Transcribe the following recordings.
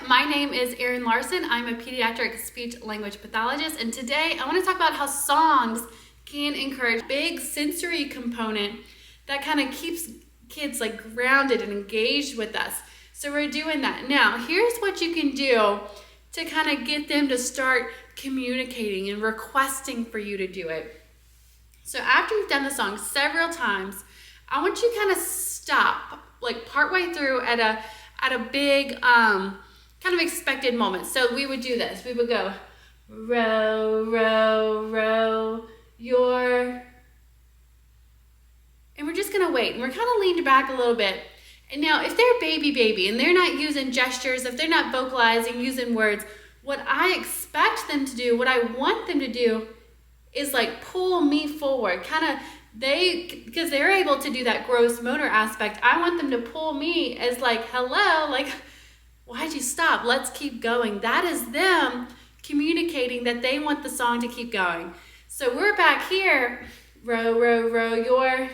my name is Erin Larson. I'm a pediatric speech language pathologist, and today I want to talk about how songs can encourage a big sensory component that kind of keeps kids like grounded and engaged with us. So we're doing that. Now, here's what you can do to kind of get them to start communicating and requesting for you to do it. So after you've done the song several times, I want you to kind of stop, like partway through at a big kind of expected moment. So we would do this. We would go, row, row, row, your, and we're just gonna wait. And we're kind of leaned back a little bit. And now if they're baby and they're not using gestures, if they're not vocalizing, using words, what I expect them to do, what I want them to do is like pull me forward, because they're able to do that gross motor aspect. I want them to pull me as like, hello, like, why'd you stop? Let's keep going. That is them communicating that they want the song to keep going. So we're back here, row, row, row, your,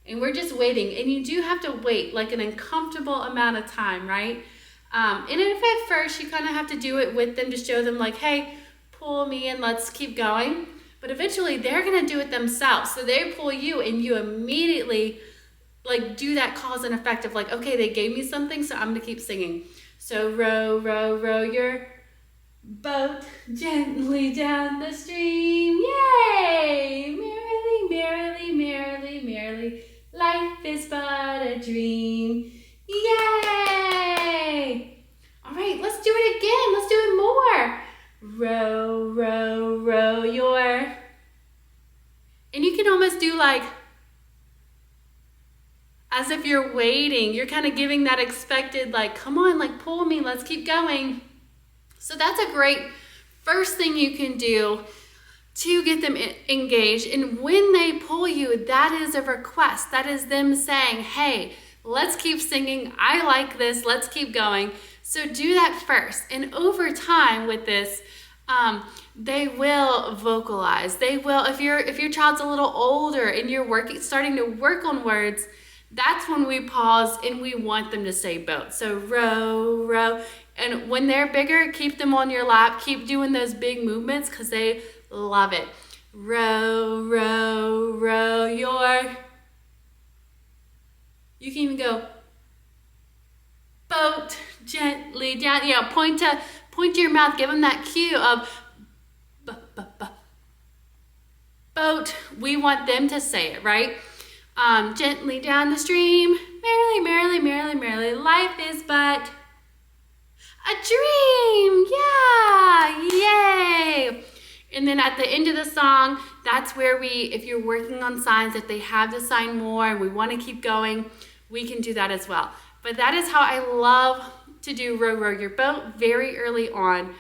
and we're just waiting. And you do have to wait like an uncomfortable amount of time, right? And if at first you kind of have to do it with them to show them like, hey, pull me and let's keep going. But eventually they're gonna do it themselves. So they pull you and you immediately like do that cause and effect of like, okay, they gave me something, so I'm gonna keep singing. So row, row, row your boat gently down the stream. Yay! Merrily, merrily, merrily, merrily, life is but a dream. Yay! All right, let's do it again. Let's do it more. Row, row, row your, and you can almost do like, as if you're waiting, you're kind of giving that expected, like, come on, like pull me, let's keep going. So that's a great first thing you can do to get them engaged. And when they pull you, that is a request. That is them saying, hey, let's keep singing. I like this, let's keep going. So do that first. And over time with this, they will vocalize. They will, if your child's a little older and you're starting to work on words, that's when we pause and we want them to say boat. So row, row. And when they're bigger, keep them on your lap. Keep doing those big movements because they love it. Row, row, row your. You can even go boat gently down. You know, point to your mouth. Give them that cue of boat. We want them to say it, right? Gently down the stream, merrily, merrily, merrily, merrily, life is but a dream. Yeah, yay. And then at the end of the song, that's where if you're working on signs, if they have the sign more and we want to keep going, we can do that as well. But that is how I love to do Row, Row Your Boat very early on.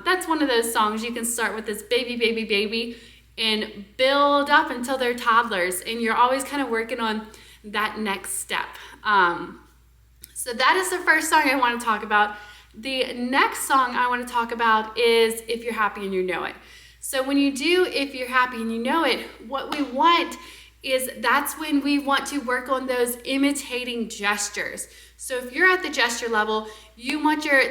That's one of those songs you can start with this baby, and build up until they're toddlers, and you're always kind of working on that next step. So that is the first song I want to talk about. The next song I want to talk about is If You're Happy and You Know It. So when you do If You're Happy and You Know It, what we want is that's when we want to work on those imitating gestures. So if you're at the gesture level, you want your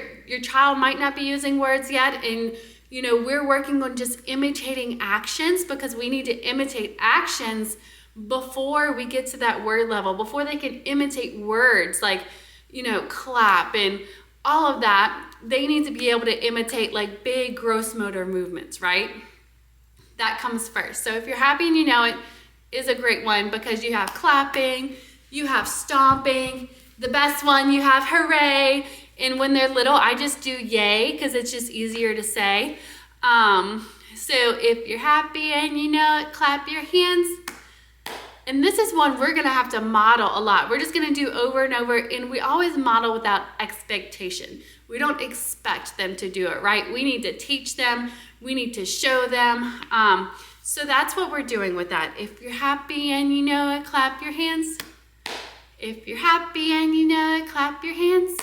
child might not be using words yet, and you know, we're working on just imitating actions because we need to imitate actions before we get to that word level, before they can imitate words like, you know, clap and all of that. They need to be able to imitate like big gross motor movements, right? That comes first. So If You're Happy and You Know It is a great one because you have clapping, you have stomping. The best one, you have hooray. And when they're little, I just do yay because it's just easier to say. So if you're happy and you know it, clap your hands. And this is one we're gonna have to model a lot. We're just gonna do over and over, and we always model without expectation. We don't expect them to do it, right? We need to teach them, we need to show them. So that's what we're doing with that. If you're happy and you know it, clap your hands. If you're happy and you know it, clap your hands.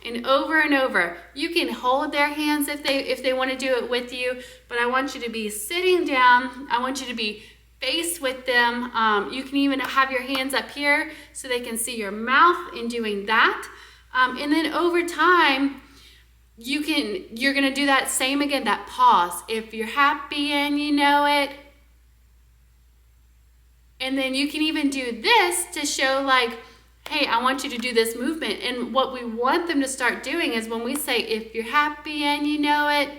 And over. You can hold their hands if they want to do it with you, but I want you to be sitting down. I want you to be face with them. You can even have your hands up here so they can see your mouth in doing that. And then over time, you're gonna do that same again, that pause. If you're happy and you know it. And then you can even do this to show like, hey, I want you to do this movement. And what we want them to start doing is when we say, if you're happy and you know it,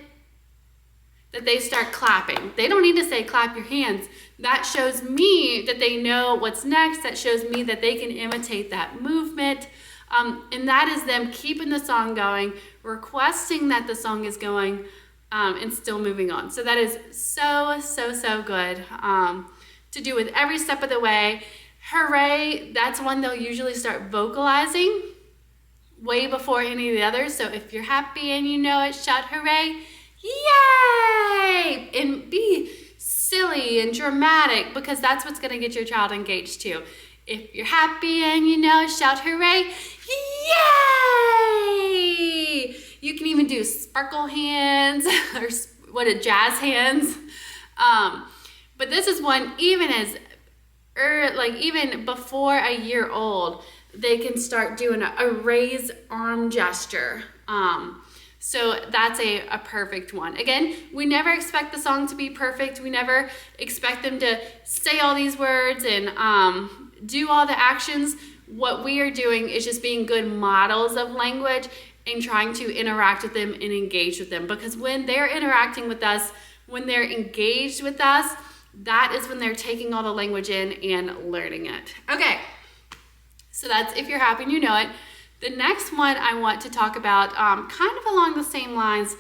that they start clapping. They don't need to say clap your hands. That shows me that they know what's next. That shows me that they can imitate that movement. And that is them keeping the song going, requesting that the song is going, and still moving on. So that is so, so, so good to do with every step of the way. Hooray, that's one they'll usually start vocalizing way before any of the others. So if you're happy and you know it, shout hooray, yay! And be silly and dramatic, because that's what's gonna get your child engaged too. If you're happy and you know it, shout hooray, yay! You can even do sparkle hands or jazz hands. But this is one, even even before a year old, they can start doing a raised arm gesture. So that's a perfect one. Again, we never expect the song to be perfect. We never expect them to say all these words and do all the actions. What we are doing is just being good models of language and trying to interact with them and engage with them. Because when they're interacting with us, when they're engaged with us, that is when they're taking all the language in and learning it. Okay, so that's if you're happy and you know it. The next one I want to talk about, kind of along the same lines,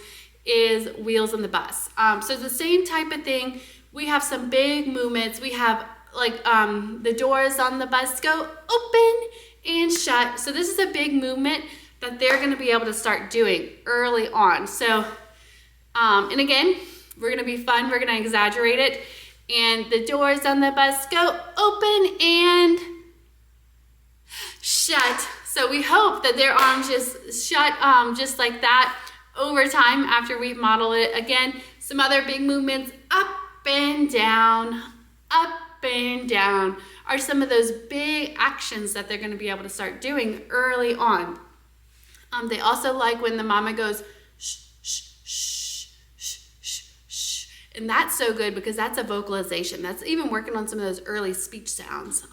is Wheels on the Bus. So it's the same type of thing. We have some big movements. We have like the doors on the bus go open and shut. So this is a big movement that they're going to be able to start doing early on. So, and again, we're going to be fun. We're going to exaggerate it. And the doors on the bus go open and shut. So we hope that their arms just shut just like that over time after we model it. Again, some other big movements, up and down are some of those big actions that they're going to be able to start doing early on. They also like when the mama goes shh, shh, shh, shh, shh, shh. And that's so good because that's a vocalization. That's even working on some of those early speech sounds.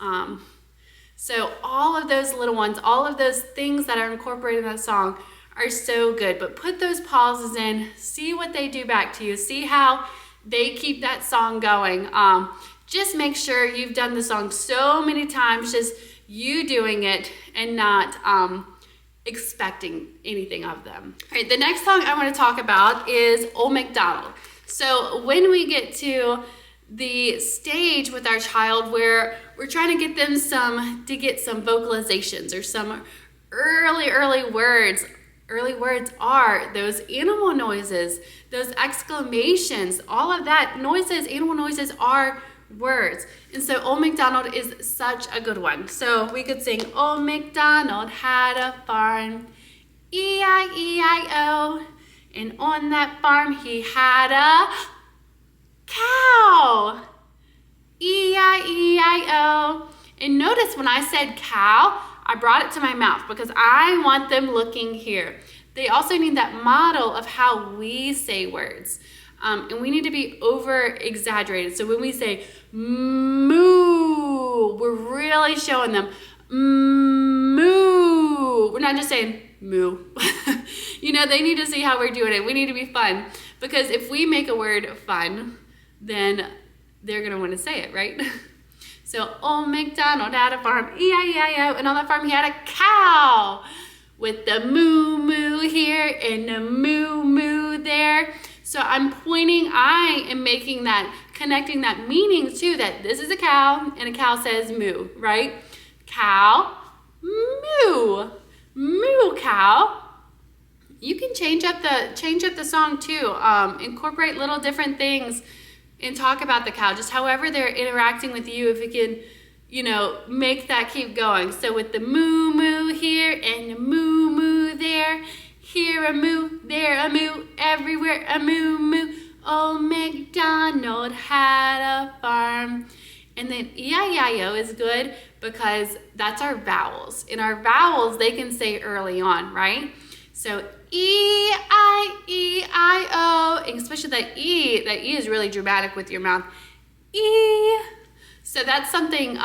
So all of those little ones, all of those things that are incorporated in that song are so good. But put those pauses in, see what they do back to you, see how they keep that song going. Just make sure you've done the song so many times, just you doing it and not expecting anything of them. All right, the next song I want to talk about is Old McDonald. So when we get to the stage with our child where we're trying to get them some vocalizations or some early words. Early words are those animal noises, those exclamations, all of that noises, animal noises are words. And so Old McDonald is such a good one. So we could sing, Old McDonald had a farm, E-I-E-I-O, and on that farm he had a cow, E-I-E-I-O. And notice when I said cow, I brought it to my mouth because I want them looking here. They also need that model of how we say words. And we need to be over exaggerated. So when we say moo, we're really showing them moo. We're not just saying moo. You know, they need to see how we're doing it. We need to be fun. Because if we make a word fun, then they're going to want to say it, right? So Old McDonald had a farm, E-I-E-I-O, and on that farm he had a cow with the moo moo here and the moo moo there. So I'm pointing, I am making that, connecting that meaning to that this is a cow and a cow says moo, right? Cow, moo, moo cow. You can change up the song too. Incorporate little different things and talk about the cow, just however they're interacting with you, if you can, make that keep going. So with the moo moo here and the moo moo there, here a moo, there a moo, everywhere a moo moo. Old MacDonald had a farm. And then E-I-E-I-O is good because that's our vowels. And our vowels, they can say early on, right? So E-I-E-I-O. that E is really dramatic with your mouth. E. So that's something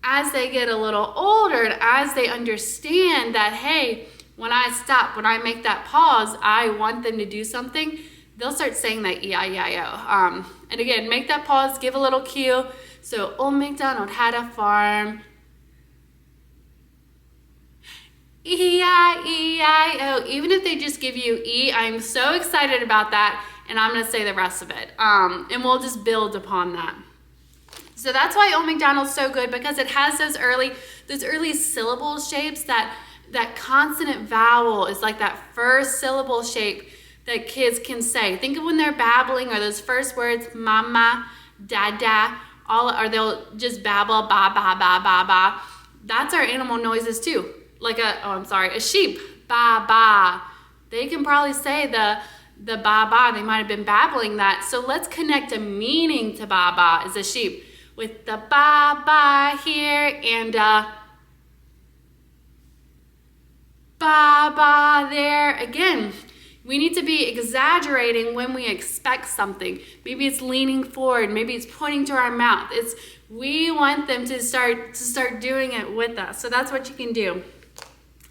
as they get a little older, and as they understand that, hey, when I stop, when I make that pause, I want them to do something, they'll start saying that E-I-E-I-O. And again, make that pause, give a little cue. So, Old McDonald had a farm. E-I-E-I-O. Even if they just give you E, I'm so excited about that, and I'm going to say the rest of it. And we'll just build upon that. So that's why Old McDonald's so good, because it has those early syllable shapes. That consonant vowel is like that first syllable shape that kids can say. Think of when they're babbling, or those first words, mama, dada, or they'll just babble, ba, ba, ba, ba, ba. That's our animal noises too. Like a sheep, ba, ba. They can probably say the ba, ba. They might have been babbling that. So let's connect a meaning to ba, ba as a sheep with the ba, ba here and ba, ba there. Again, we need to be exaggerating when we expect something. Maybe it's leaning forward. Maybe it's pointing to our mouth. We want them to start doing it with us. So that's what you can do.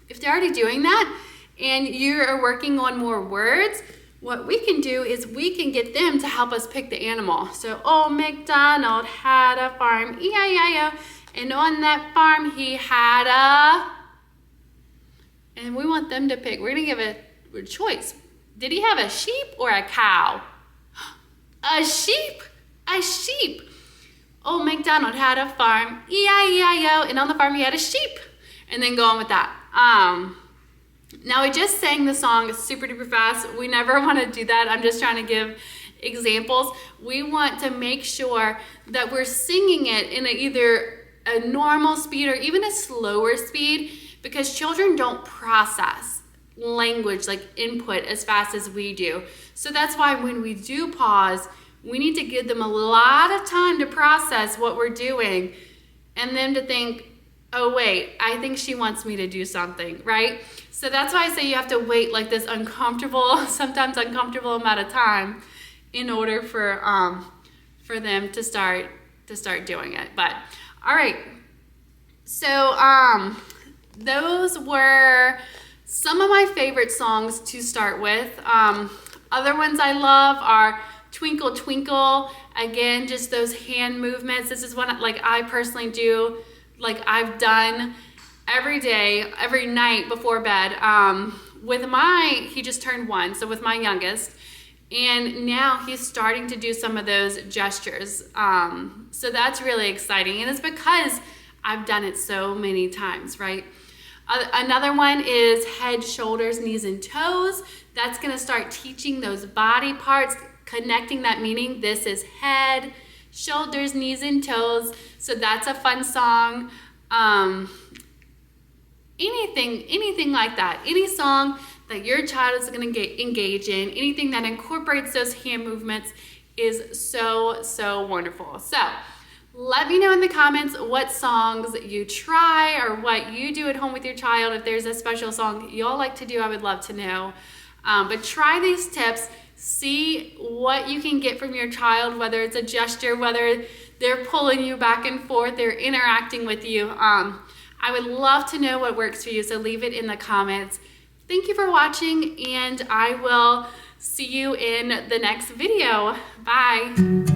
If they're already doing that and you are working on more words, what we can do is we can get them to help us pick the animal. So, Old McDonald had a farm, E-I-E-I-O, and on that farm he had a... And we want them to pick. We're going to give a choice. Did he have a sheep or a cow? A sheep. A sheep. Old McDonald had a farm, E-I-E-I-O, and on the farm he had a sheep. And then go on with that. Now we just sang the song super duper fast. We never want to do that. I'm just trying to give examples. We want to make sure that we're singing it in either a normal speed or even a slower speed, because children don't process language like input as fast as we do. So that's why when we do pause, we need to give them a lot of time to process what we're doing and them to think, oh wait, I think she wants me to do something, right? So that's why I say you have to wait like this sometimes uncomfortable amount of time in order for them to start doing it. But all right, so those were some of my favorite songs to start with. Other ones I love are Twinkle Twinkle. Again, just those hand movements. This is one I personally do. I've done every day, every night before bed. He just turned 1, so with my youngest, and now he's starting to do some of those gestures. So that's really exciting, and it's because I've done it so many times, right? Another one is head, shoulders, knees, and toes. That's gonna start teaching those body parts, connecting that meaning. This is head, shoulders, knees, and toes. So that's a fun song. Anything like that. Any song that your child is going to engage in, anything that incorporates those hand movements is so, so wonderful. So let me know in the comments what songs you try or what you do at home with your child. If there's a special song y'all like to do, I would love to know. But try these tips. See what you can get from your child, whether it's a gesture, whether they're pulling you back and forth, they're interacting with you. I would love to know what works for you, so leave it in the comments. Thank you for watching, and I will see you in the next video. Bye.